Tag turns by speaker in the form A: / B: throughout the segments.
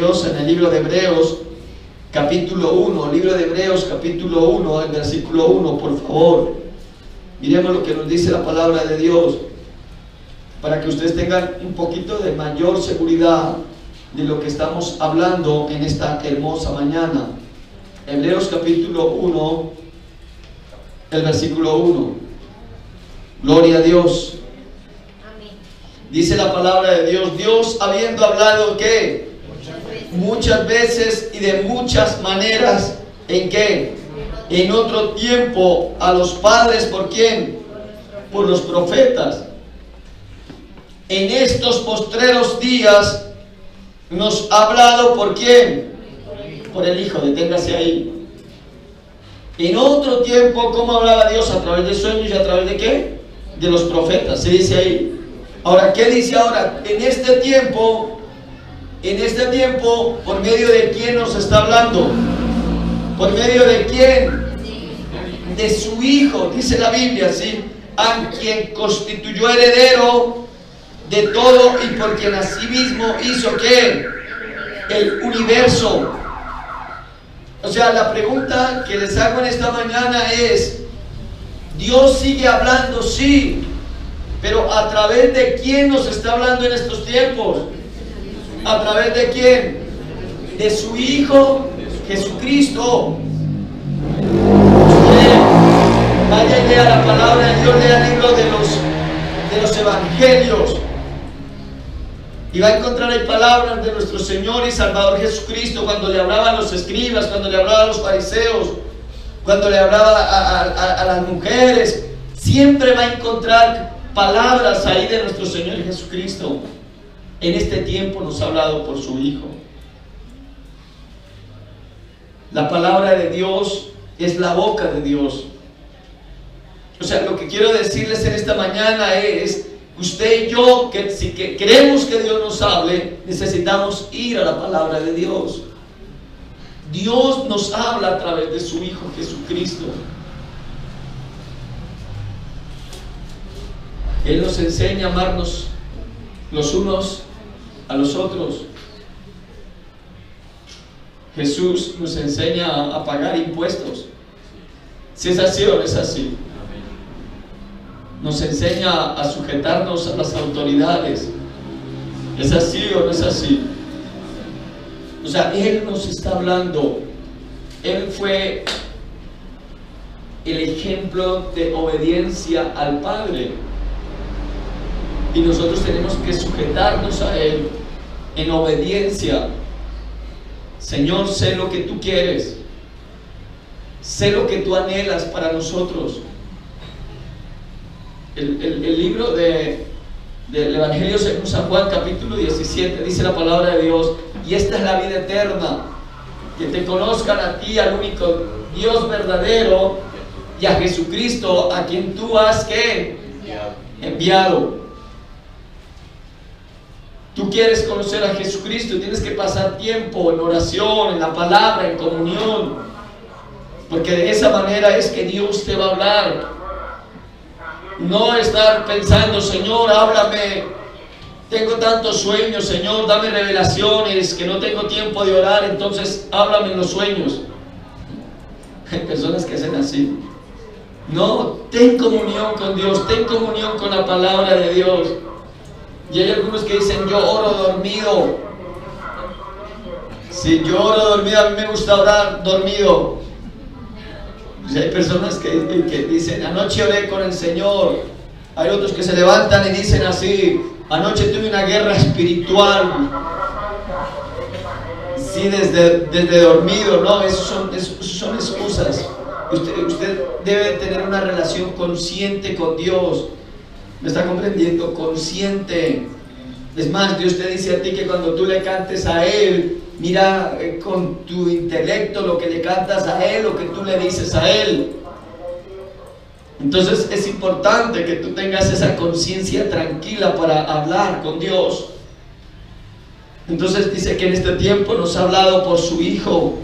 A: Dios en el libro de Hebreos, capítulo 1, libro de Hebreos, capítulo 1, el versículo 1, por favor. Miremos lo que nos dice la palabra de Dios, para que ustedes tengan un poquito de mayor seguridad de lo que estamos hablando en esta hermosa mañana. Hebreos capítulo 1, el versículo 1. Gloria a Dios. Dice la palabra de Dios: Dios, habiendo hablado ¿qué? Muchas veces y de muchas maneras, ¿en qué? En otro tiempo a los padres, ¿por quién? Por los profetas. En estos postreros días nos ha hablado, ¿por quién? Por el Hijo. Deténgase ahí. En otro tiempo, ¿cómo hablaba Dios? A través de sueños y a través de ¿qué? De los profetas, se dice ahí. Ahora, ¿qué dice ahora? En este tiempo, ¿por medio de quién nos está hablando? ¿Por medio de quién? De su Hijo, dice la Biblia, ¿sí? A quien constituyó heredero de todo y por quien asimismo hizo ¿qué? El universo. O sea, la pregunta que les hago en esta mañana es: Dios sigue hablando, sí, pero ¿a través de quién nos está hablando en estos tiempos? ¿A través de quién? De su Hijo Jesucristo. Usted vaya y lea la palabra de Dios, lea el libro de los evangelios, y va a encontrar ahí palabras de nuestro Señor y Salvador Jesucristo, cuando le hablaba a los escribas, cuando le hablaba a los fariseos, cuando le hablaba a las mujeres. Siempre va a encontrar palabras ahí de nuestro Señor Jesucristo. En este tiempo nos ha hablado por su Hijo. La palabra de Dios es la boca de Dios. O sea, lo que quiero decirles en esta mañana es: usted y yo, que si queremos que Dios nos hable, necesitamos ir a la palabra de Dios. Dios nos habla a través de su Hijo Jesucristo. Él nos enseña a amarnos los unos a los otros. Jesús nos enseña a pagar impuestos. Si es así o no es así. Nos enseña a sujetarnos a las autoridades. ¿Es así o no es así? O sea, Él nos está hablando. Él fue el ejemplo de obediencia al Padre. Y nosotros tenemos que sujetarnos a Él en obediencia. Señor, sé lo que tú quieres. Sé lo que tú anhelas para nosotros. El libro del Evangelio según San Juan, capítulo 17, dice la palabra de Dios: y esta es la vida eterna, que te conozcan a ti, al único Dios verdadero, y a Jesucristo, a quien tú has ¿qué? Enviado. Tú quieres conocer a Jesucristo, tienes que pasar tiempo en oración, en la palabra, en comunión, porque de esa manera es que Dios te va a hablar. No estar pensando: Señor, háblame, tengo tantos sueños, Señor, dame revelaciones, que no tengo tiempo de orar, entonces háblame en los sueños. Hay personas que hacen así. No, ten comunión con Dios, ten comunión con la palabra de Dios. Y hay algunos que dicen: yo oro dormido. Si yo oro dormido, a mí me gusta orar dormido. Y hay personas que dicen: anoche oré con el Señor. Hay otros que se levantan y dicen así: anoche tuve una guerra espiritual. Sí, desde dormido. No, eso son excusas. Usted debe tener una relación consciente con Dios. ¿Me está comprendiendo? Consciente. Es más, Dios te dice a ti que cuando tú le cantes a Él, mira con tu intelecto lo que le cantas a Él, lo que tú le dices a Él. Entonces es importante que tú tengas esa conciencia tranquila para hablar con Dios. Entonces dice que en este tiempo nos ha hablado por su Hijo.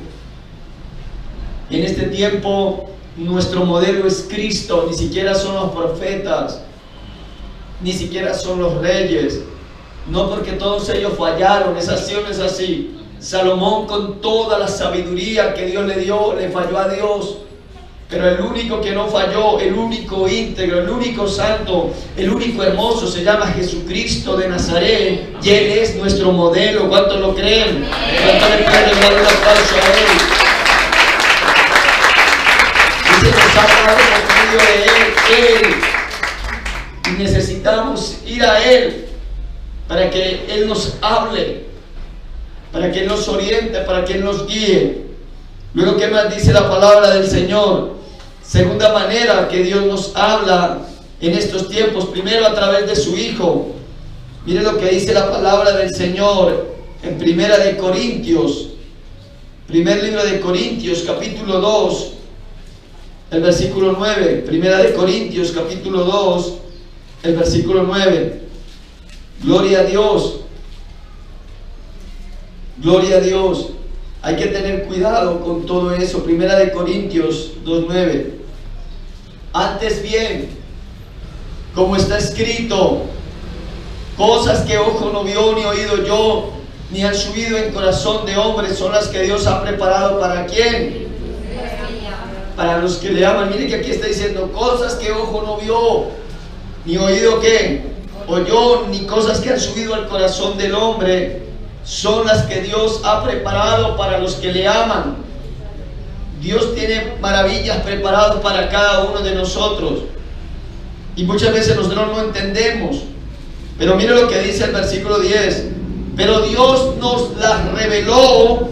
A: En este tiempo nuestro modelo es Cristo. Ni siquiera son los profetas, ni siquiera son los reyes. No, porque todos ellos fallaron. Es así o no es así. Salomón, con toda la sabiduría que Dios le dio, le falló a Dios. Pero el único que no falló, el único íntegro, el único santo, el único hermoso se llama Jesucristo de Nazaret, y Él es nuestro modelo. ¿Cuántos lo creen? ¿Cuántos le pueden dar un aplauso a Él? Y se nos ha hablado por medio de Él. Y necesitamos ir a Él para que Él nos hable, para que Él nos oriente, para que Él nos guíe. Luego, ¿qué más dice la palabra del Señor? Segunda manera que Dios nos habla en estos tiempos, primero a través de su Hijo. Mire lo que dice la palabra del Señor en Primera de Corintios, primer libro de Corintios, capítulo 2, el versículo 9. Primera de Corintios, capítulo 2, el versículo 9. Gloria a Dios. Gloria a Dios. Hay que tener cuidado con todo eso. Primera de Corintios 2:9. Antes bien, como está escrito, cosas que ojo no vio ni oído yo, ni han subido en corazón de hombre, son las que Dios ha preparado ¿para quién? Para los que le aman. Mire que aquí está diciendo cosas que ojo no vio, ni oído ¿qué? Oyó, ni cosas que han subido al corazón del hombre, son las que Dios ha preparado para los que le aman. Dios tiene maravillas preparadas para cada uno de nosotros, y muchas veces nosotros no entendemos. Pero mire lo que dice el versículo 10. Pero Dios nos las reveló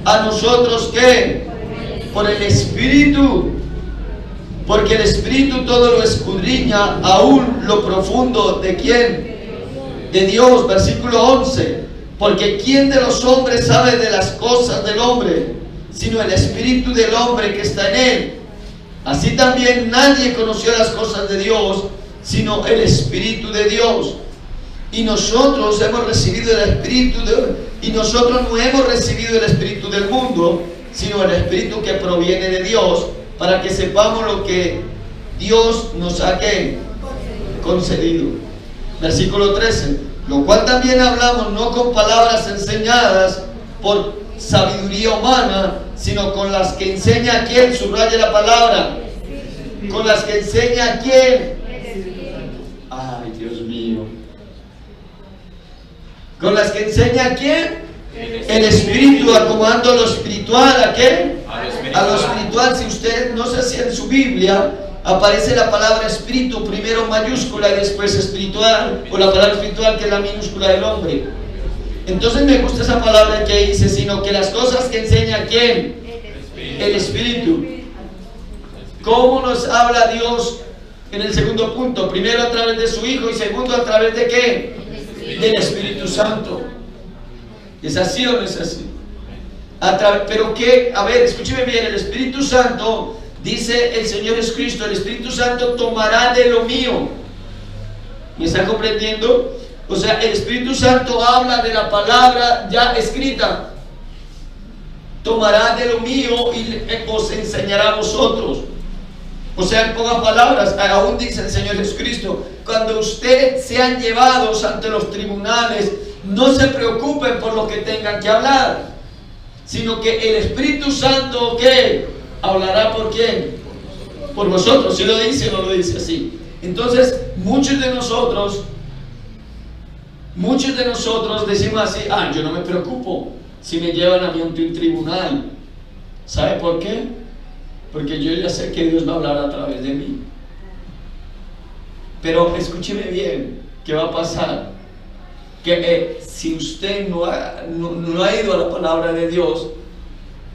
A: a nosotros ¿qué? Por el Espíritu, porque el Espíritu todo lo escudriña, aún lo profundo de ¿quién? De Dios. Versículo 11. Porque ¿quién de los hombres sabe de las cosas del hombre, sino el espíritu del hombre que está en él? Así también nadie conoció las cosas de Dios, sino el Espíritu de Dios. Y nosotros hemos recibido el Espíritu y nosotros no hemos recibido el Espíritu del mundo, sino el Espíritu que proviene de Dios, para que sepamos lo que Dios nos ha concedido. Versículo 13. Lo cual también hablamos no con palabras enseñadas por sabiduría humana, sino con las que enseña a quién. Subraya la palabra. Con las que enseña a quién. Ay, Dios mío. Con las que enseña a quién. El Espíritu, acomodando lo espiritual. ¿A qué? A lo espiritual. Si usted, no sé si en su Biblia aparece la palabra espíritu primero mayúscula y después espiritual, o la palabra espiritual que es la minúscula del hombre. Entonces me gusta esa palabra que dice, sino que las cosas que enseña ¿quién? El Espíritu. ¿Cómo nos habla Dios en el segundo punto? Primero a través de su Hijo, y segundo a través de ¿qué? Del Espíritu Santo. ¿Es así o no es así? Pero que, a ver, escúcheme bien, el Espíritu Santo, dice el Señor Jesucristo, el Espíritu Santo tomará de lo mío. ¿Me está comprendiendo? O sea, el Espíritu Santo habla de la palabra ya escrita. Tomará de lo mío y os enseñará a vosotros. O sea, en pocas palabras, aún dice el Señor Jesucristo, cuando usted sean llevados ante los tribunales, no se preocupen por lo que tengan que hablar, sino que el Espíritu Santo, ¿qué? Hablará ¿por quién? Por vosotros. ¿Sí lo dice o no lo dice así? Entonces, muchos de nosotros decimos así, yo no me preocupo si me llevan a mí ante un tribunal. ¿Sabe por qué? Porque yo ya sé que Dios va a hablar a través de mí. Pero escúcheme bien, ¿qué va a pasar? Que si usted no ha ido a la palabra de Dios,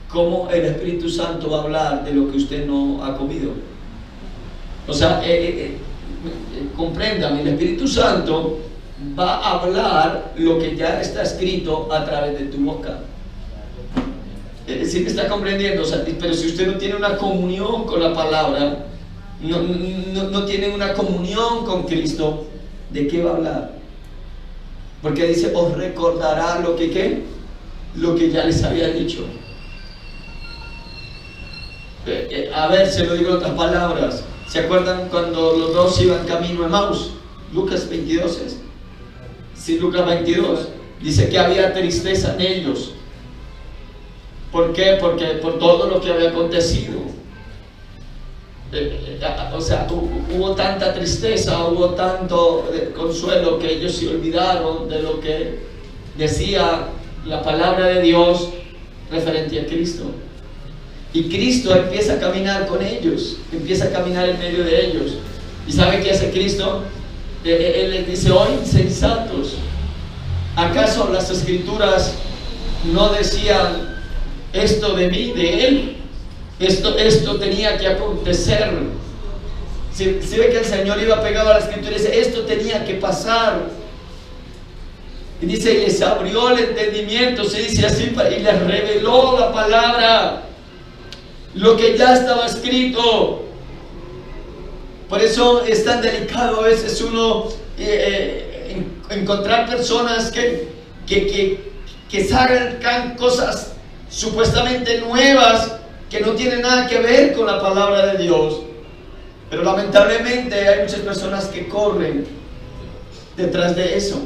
A: ¿cómo el Espíritu Santo va a hablar de lo que usted no ha comido? O sea, compréndame, el Espíritu Santo va a hablar lo que ya está escrito a través de tu boca. ¿Sí me está comprendiendo? O sea, pero si usted no tiene una comunión con la palabra, no tiene una comunión con Cristo, ¿de qué va a hablar? Porque dice, os recordará lo que ¿qué? Lo que ya les había dicho. A ver, se lo digo en otras palabras. ¿Se acuerdan cuando los dos iban camino a Emaús? Lucas 22 es. Sí, Lucas 22. Dice que había tristeza en ellos. ¿Por qué? Porque por todo lo que había acontecido. O sea, hubo tanta tristeza, hubo tanto consuelo que ellos se olvidaron de lo que decía la palabra de Dios referente a Cristo. Y Cristo empieza a caminar con ellos, empieza a caminar en medio de ellos. ¿Y sabe qué hace Cristo? Él les dice: oh insensatos, ¿acaso las escrituras no decían esto de mí, de él? Esto tenía que acontecer. Si ve que el Señor iba pegado a la escritura y dice: esto tenía que pasar. Y dice: y les abrió el entendimiento, se dice así, y les reveló la palabra, lo que ya estaba escrito. Por eso es tan delicado a veces uno encontrar personas que sacan cosas supuestamente nuevas que no tienen nada que ver con la palabra de Dios. Pero lamentablemente hay muchas personas que corren detrás de eso.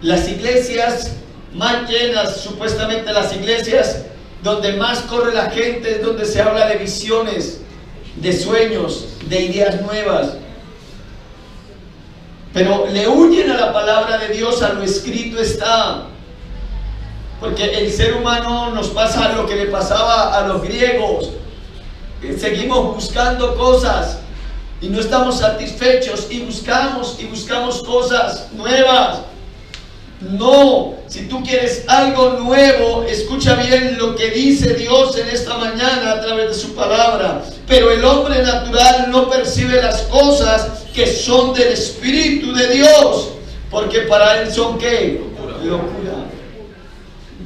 A: Las iglesias más llenas, supuestamente las iglesias donde más corre la gente, es donde se habla de visiones, de sueños, de ideas nuevas. Pero le huyen a la palabra de Dios, a lo escrito está. Porque el ser humano nos pasa lo que le pasaba a los griegos. Seguimos buscando cosas y no estamos satisfechos, y buscamos cosas nuevas. No, si tú quieres algo nuevo, escucha bien lo que dice Dios en esta mañana a través de su palabra. Pero el hombre natural no percibe las cosas que son del Espíritu de Dios, porque para él son ¿qué? Locura.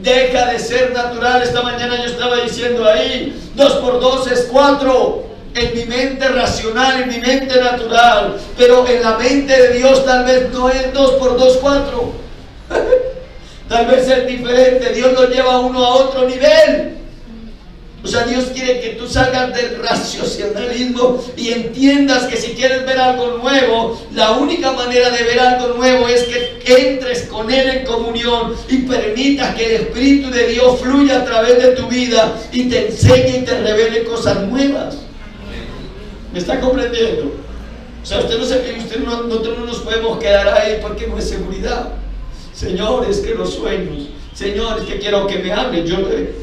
A: Deja de ser natural. Esta mañana yo estaba diciendo ahí, 2 por 2 es 4. En mi mente racional, en mi mente natural. Pero en la mente de Dios tal vez no es 2 por 2, 4. Tal vez es diferente. Dios lo lleva a uno a otro nivel. O sea, Dios quiere que tú salgas del racionalismo y entiendas que si quieres ver algo nuevo, la única manera de ver algo nuevo es que entres con Él en comunión y permitas que el Espíritu de Dios fluya a través de tu vida y te enseñe y te revele cosas nuevas. ¿Me está comprendiendo? O sea, nosotros no nos podemos quedar ahí porque no es seguridad. Señor, es que los sueños, Señor, es que quiero que me hable. Yo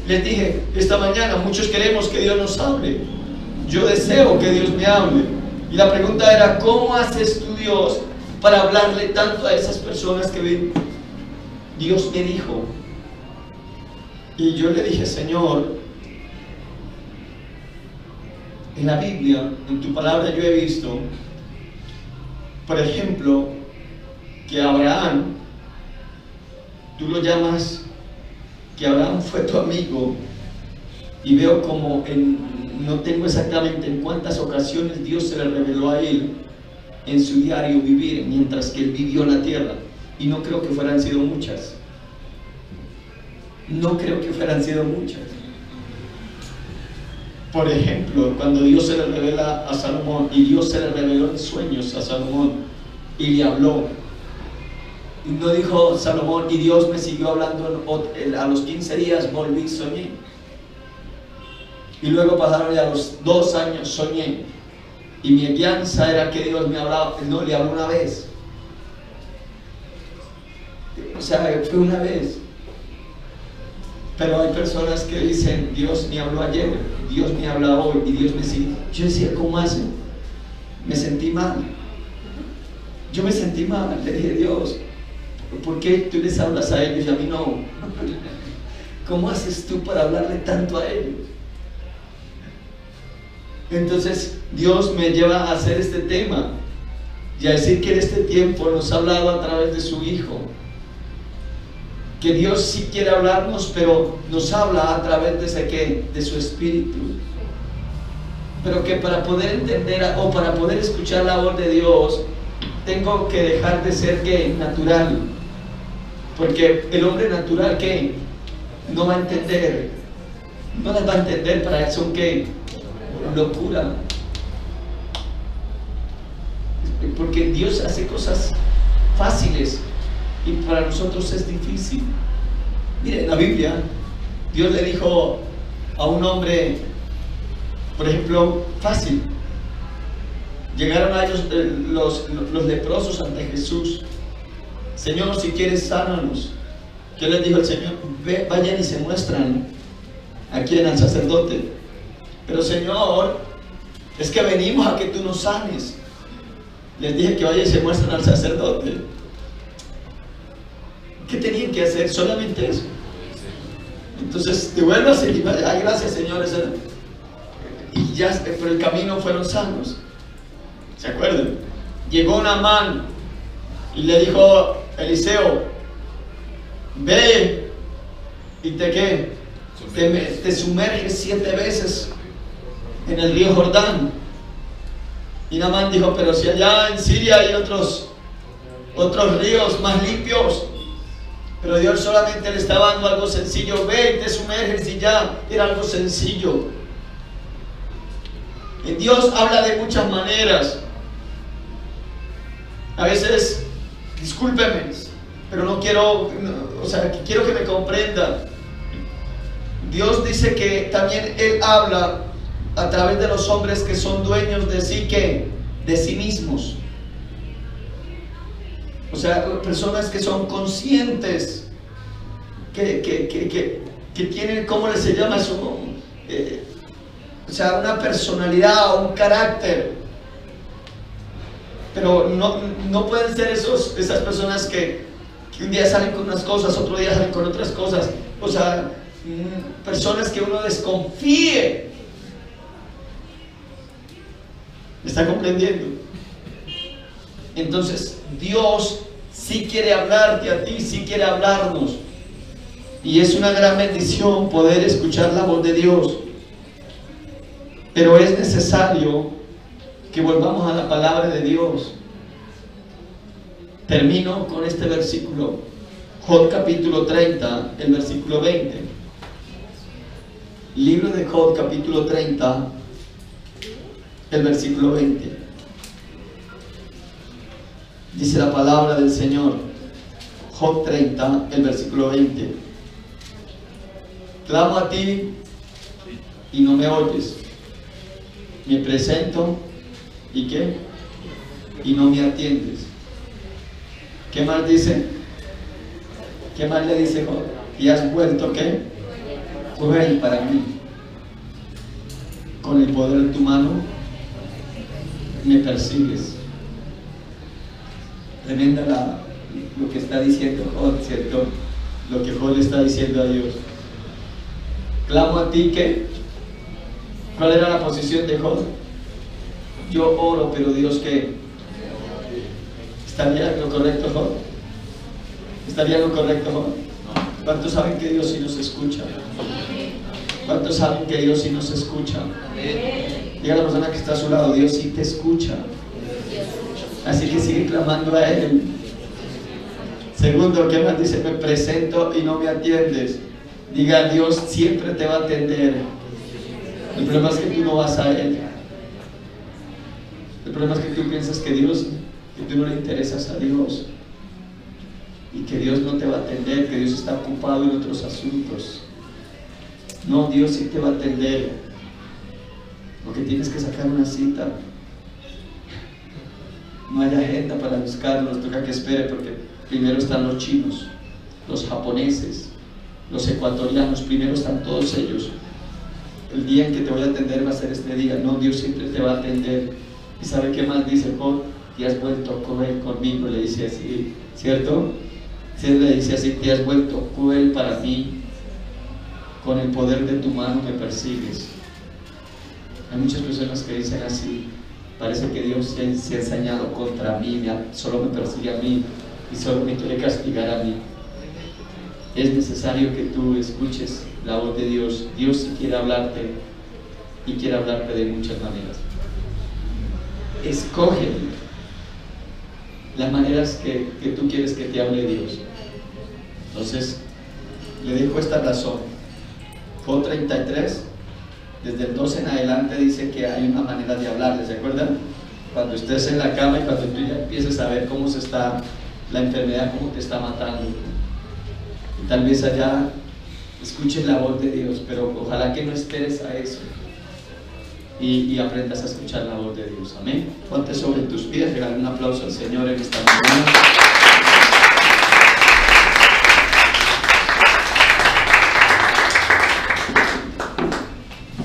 A: les dije esta mañana, muchos queremos que Dios nos hable. Yo deseo que Dios me hable. Y la pregunta era: ¿cómo haces tú, Dios, para hablarle tanto a esas personas que ven? Dios me dijo. Y yo le dije: Señor, en la Biblia, en tu palabra yo he visto, por ejemplo, que Abraham, tú lo llamas que Abraham fue tu amigo, y veo como no tengo exactamente en cuántas ocasiones Dios se le reveló a él en su diario vivir mientras que él vivió en la tierra, y no creo que fueran sido muchas. No creo que fueran sido muchas. Por ejemplo, cuando Dios se le revela a Salomón, y Dios se le reveló en sueños a Salomón y le habló. Y no dijo Salomón: y Dios me siguió hablando, a los 15 días volví y soñé. Y luego pasaron ya los 2 años, soñé. Y mi guianza era que Dios me hablaba. No, le habló una vez. O sea, fue una vez. Pero hay personas que dicen: Dios me habló ayer, Dios me habla hoy, y Dios me sigue. Yo decía: ¿cómo hace? Me sentí mal. Yo me sentí mal. Le dije: Dios, ¿por qué tú les hablas a ellos y a mí no? ¿Cómo haces tú para hablarle tanto a ellos? Entonces Dios me lleva a hacer este tema y a decir que en este tiempo nos ha hablado a través de su Hijo. Que Dios sí quiere hablarnos, pero nos habla a través de ese ¿qué? De su Espíritu. Pero que para poder entender o para poder escuchar la voz de Dios, tengo que dejar de ser ¿qué? Natural. Porque el hombre natural ¿qué? No va a entender. No las va a entender. Para él son ¿qué? Locura. Porque Dios hace cosas fáciles y para nosotros es difícil. Mire, en la Biblia Dios le dijo a un hombre, por ejemplo, fácil. Llegaron a ellos los leprosos ante Jesús. Señor, si quieres, sánanos. ¿Qué les dijo el Señor? Vayan y se muestran aquí al sacerdote. Pero Señor, es que venimos a que tú nos sanes. Les dije que vayan y se muestran al sacerdote. ¿Qué tenían que hacer? Solamente eso. Entonces, devuélvase y vaya, gracias, Señor. Y ya por el camino fueron sanos. ¿Se acuerdan? Llegó Naamán y le dijo Eliseo, ve y te sumerges 7 veces en el río Jordán. Y Naamán dijo, pero si allá en Siria hay otros ríos más limpios. Pero Dios solamente le estaba dando algo sencillo. Ve y te sumerges, y ya era algo sencillo. Y Dios habla de muchas maneras. A veces, discúlpeme, pero quiero que me comprenda. Dios dice que también Él habla a través de los hombres que son dueños de sí, de sí mismos. O sea, personas que son conscientes, que tienen, ¿cómo se llama eso? Una personalidad o un carácter. Pero no pueden ser esas personas que un día salen con unas cosas, otro día salen con otras cosas. O sea, personas que uno desconfíe. ¿Me está comprendiendo? Entonces, Dios sí quiere hablarte a ti, sí quiere hablarnos. Y es una gran bendición poder escuchar la voz de Dios. Pero es necesario que volvamos a la palabra de Dios. Termino con este versículo. Job capítulo 30, el versículo 20. Libro de Job capítulo 30, el versículo 20. Dice la palabra del Señor, Job 30, el versículo 20. Clamo a ti y no me oyes. Me presento y ¿qué? Y no me atiendes. ¿Qué más dice? ¿Qué más le dice Job? Y has vuelto ¿qué? Cruel para mí. Con el poder de tu mano me persigues. Tremenda lo que está diciendo Job, ¿cierto? Lo que Job le está diciendo a Dios. Clamo a ti, ¿qué? ¿Cuál era la posición de Job? Yo oro, pero Dios, ¿qué? ¿Estaría lo correcto, Job? ¿Estaría lo correcto, Job? ¿Cuántos saben que Dios sí nos escucha? ¿Cuántos saben que Dios sí nos escucha? Diga a la persona que está a su lado, Dios sí te escucha. Así que sigue clamando a Él. Segundo, ¿qué más dice? Me presento y no me atiendes. Diga, Dios siempre te va a atender. El problema es que tú no vas a Él. El problema es que tú piensas que tú no le interesas a Dios. Y que Dios no te va a atender, que Dios está ocupado en otros asuntos. No, Dios sí te va a atender. Porque tienes que sacar una cita. No hay agenda para buscarlos, toca que espere, porque primero están los chinos, los japoneses, los ecuatorianos, primero están todos ellos. El día en que te voy a atender va a ser este día. No, Dios siempre te va a atender. ¿Y sabe qué más dice Job? Te has vuelto cruel conmigo, le dice así, ¿cierto? Sí, le dice así, te has vuelto cruel para mí, con el poder de tu mano me persigues. Hay muchas personas que dicen así, parece que Dios se ha ensañado contra mí, solo me persigue a mí y solo me quiere castigar a mí. Es necesario que tú escuches la voz de Dios. Dios sí quiere hablarte y quiere hablarte de muchas maneras. Escoge las maneras que tú quieres que te hable Dios. Entonces, le dejo esta razón. Job 33, desde el 12 en adelante dice que hay una manera de hablarle, ¿se acuerdan? Cuando estés en la cama y cuando tú ya empieces a ver cómo se está la enfermedad, cómo te está matando. Y tal vez allá escuches la voz de Dios, pero ojalá que no esperes a eso y aprendas a escuchar la voz de Dios. Amén. Ponte sobre tus pies, regale un aplauso al Señor en esta mañana.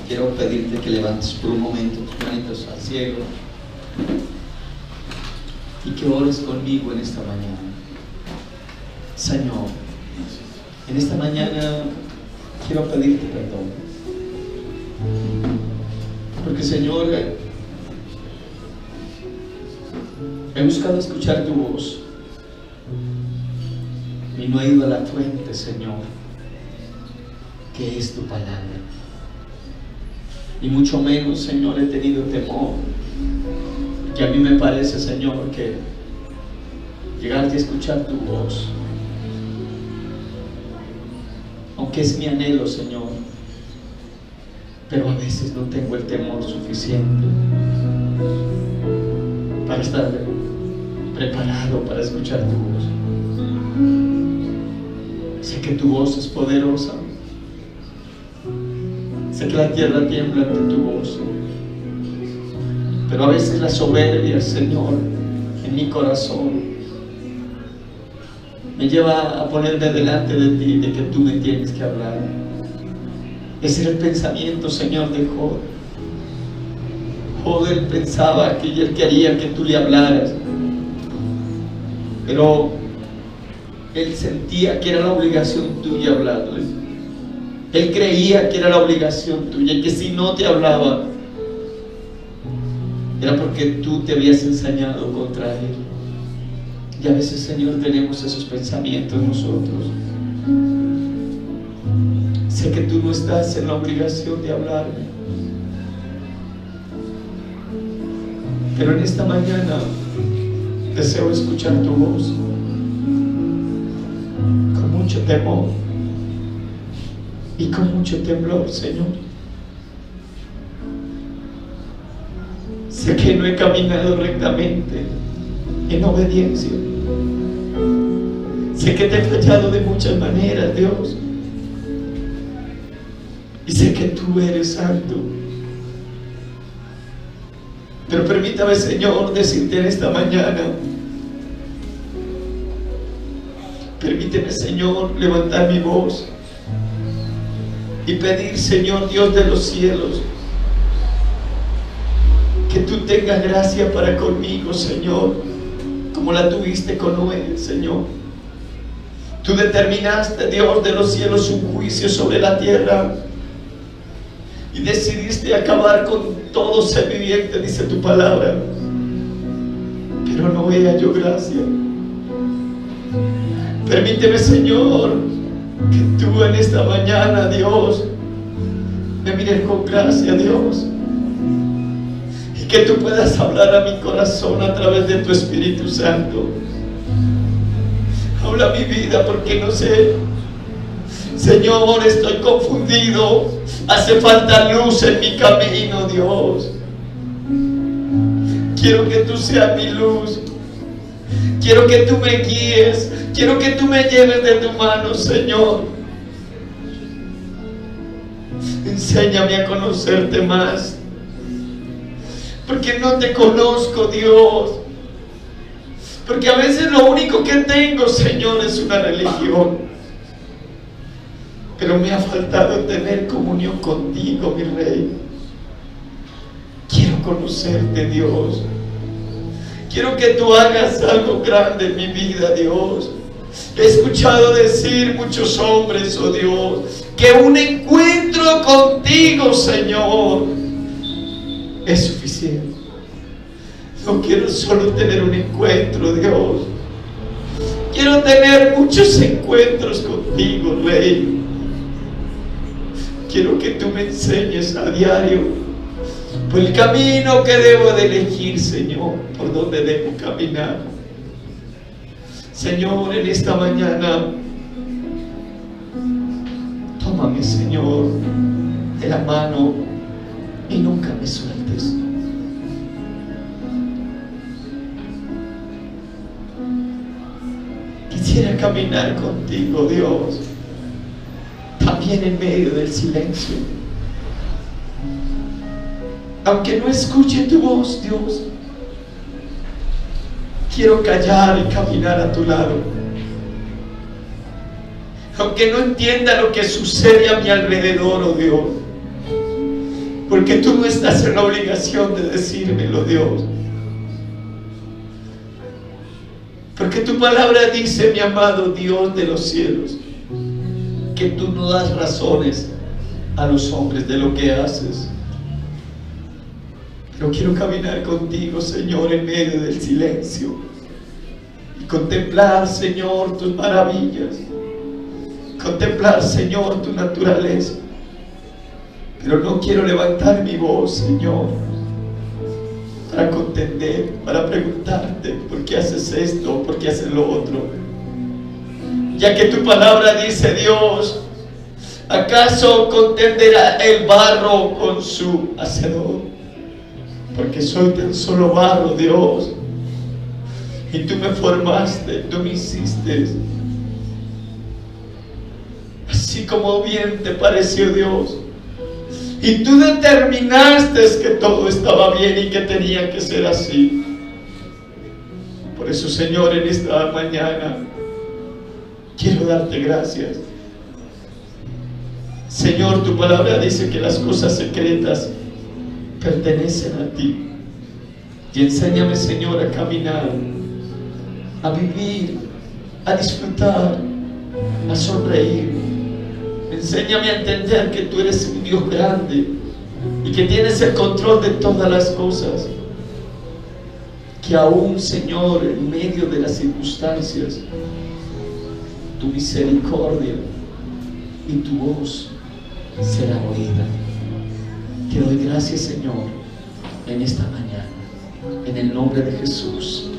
A: Quiero pedirte que levantes por un momento tus manitos al cielo y que ores conmigo en esta mañana. Señor, en esta mañana quiero pedirte perdón, porque Señor, he buscado escuchar tu voz y no he ido a la fuente, Señor, que es tu palabra. Y mucho menos, Señor, he tenido temor, que a mí me parece, Señor, que llegarte a escuchar tu voz, aunque es mi anhelo, Señor, pero a veces no tengo el temor suficiente para estar preparado para escuchar tu voz. Sé que tu voz es poderosa. Sé que la tierra tiembla ante tu voz, pero a veces la soberbia, Señor, en mi corazón me lleva a ponerme delante de ti, de que tú me tienes que hablar. Ese era el pensamiento, Señor, de Job. Job, él pensaba que él quería que tú le hablaras, pero él sentía que era la obligación tuya hablarle. Él creía que era la obligación tuya y que si no te hablaba era porque tú te habías ensañado contra él. Y a veces, Señor, tenemos esos pensamientos nosotros. Sé que tú no estás en la obligación de hablarme, pero en esta mañana deseo escuchar tu voz con mucho temor y con mucho temblor, Señor. Sé que no he caminado rectamente en obediencia. Sé que te he fallado de muchas maneras, Dios. Y sé que tú eres santo. Pero permítame, Señor, decirte en esta mañana, permíteme, Señor, levantar mi voz y pedir, Señor Dios de los cielos, que tú tengas gracia para conmigo, Señor, como la tuviste con Noé, Señor. Tú determinaste, Dios de los cielos, un juicio sobre la tierra y decidiste acabar con todo ser viviente, dice tu palabra. Pero Noé halló gracia. Permíteme, Señor, que tú en esta mañana, Dios, me mires con gracia, Dios, y que tú puedas hablar a mi corazón a través de tu Espíritu Santo. Habla mi vida, porque no sé, Señor, estoy confundido. Hace falta luz en mi camino, Dios. Quiero que tú seas mi luz. Quiero que tú me guíes. Quiero que tú me lleves de tu mano, Señor. Enséñame a conocerte más, porque no te conozco, Dios. Porque a veces lo único que tengo, Señor, es una religión. Pero me ha faltado tener comunión contigo, mi Rey. Quiero conocerte, Dios. Quiero que tú hagas algo grande en mi vida, Dios. He escuchado decir muchos hombres, oh Dios, que un encuentro contigo, Señor, es suficiente. No quiero solo tener un encuentro, Dios. Quiero tener muchos encuentros contigo, Rey. Quiero que tú me enseñes a diario por el camino que debo de elegir, Señor, por donde debo caminar. Señor, en esta mañana, tómame, Señor, de la mano y nunca me sueltes. Quisiera caminar contigo, Dios, también en medio del silencio. Aunque no escuche tu voz, Dios, quiero callar y caminar a tu lado. Aunque no entienda lo que sucede a mi alrededor, oh Dios, porque tú no estás en la obligación de decírmelo, Dios. Porque tu palabra dice, mi amado Dios de los cielos, que tú no das razones a los hombres de lo que haces. Pero quiero caminar contigo, Señor, en medio del silencio y contemplar, Señor, tus maravillas, contemplar, Señor, tu naturaleza. Pero no quiero levantar mi voz, Señor, para contender, para preguntarte por qué haces esto, por qué haces lo otro. Ya que tu palabra dice, Dios, ¿acaso contenderá el barro con su hacedor? Porque soy tan solo barro, Dios, y tú me formaste, tú me hiciste así como bien te pareció, Dios, y tú determinaste que todo estaba bien y que tenía que ser así. Por eso, Señor, en esta mañana quiero darte gracias. Señor, tu palabra dice que las cosas secretas pertenecen a ti. Y enséñame, Señor, a caminar, a vivir, a disfrutar, a sonreír. Enséñame a entender que tú eres un Dios grande y que tienes el control de todas las cosas. Que aún, Señor, en medio de las circunstancias, tu misericordia y tu voz será oída. Te doy gracias, Señor, en esta mañana, en el nombre de Jesús.